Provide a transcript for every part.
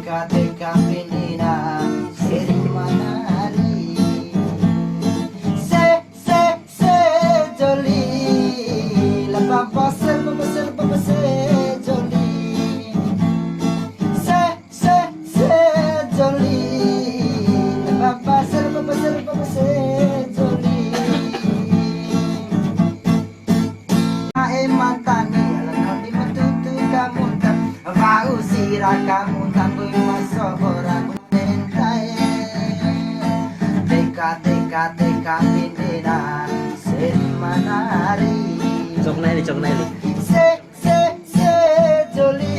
teka teka pinina seri manari se joli la papa se joli se joli la papa se joli ae mantani alam di matutu kamuntan mau sira kamuntan boy masobora kunentai teka teka teka pinina seri manari Cok na ini. se joli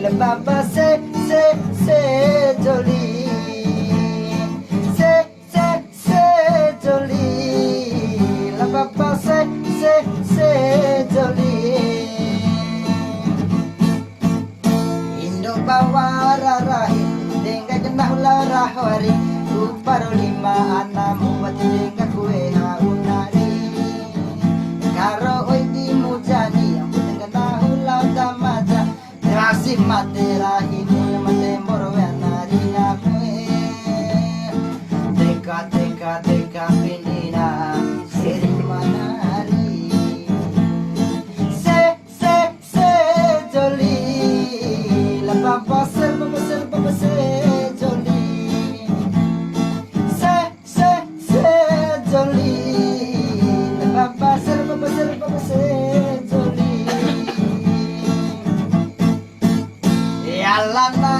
la baba se joli se joli la baba se joli Indo bawara rahim denga kena ulara hari uparo lima anamu wati denga kue haunari karo oi di mujani yang denga nahula tamaja nasi matera ini mate moro yanari namue teka teka teka pinina seri manari se joli la papa se joli se joli la papa se joli alana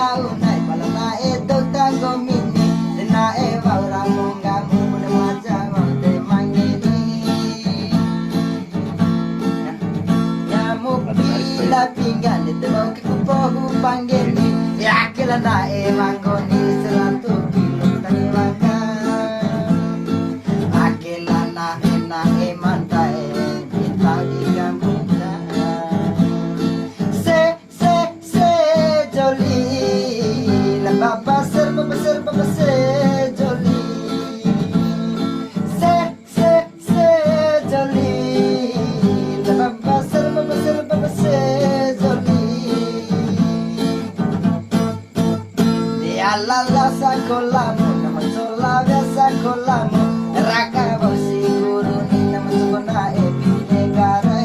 auna balana do tango mini na vaura monga mune maja de mangeni nyamu bila pinggan de mau ke kupohu panggeni yakila na mangoni 100 kilo tanimaka akila na mantai kita di kamuda se joli la baba se joli se joli la baba se joli dia lala sakolamu nama sola biasa kolamu raka bosi guru ni nama sukona negara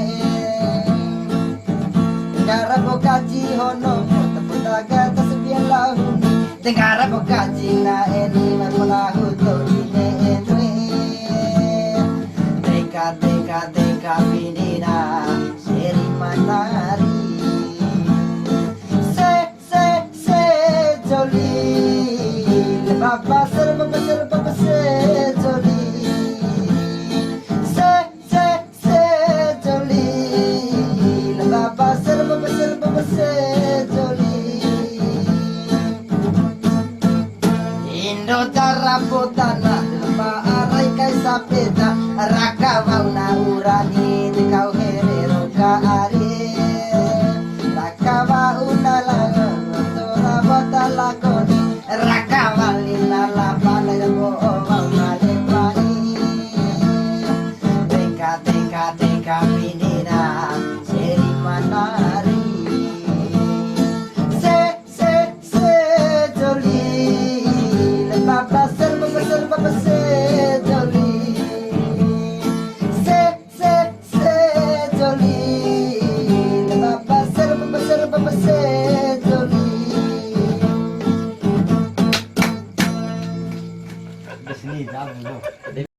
negara bokaji hono taputaga tasbialahu negara bokaji na eni makolahu torine enwe teka teka teka pinina seri manari se joli le baba se joli se joli le baba se joli Indo tarapotana lepa arai kai sapeta raka vauna urani tekau herero ka ari raka vauna la tora batala koni raka valina la pala go vauna le pani teka teka teka pinina seri manari se joli le papa se joli se joli le papa se joli Di sini, jangan.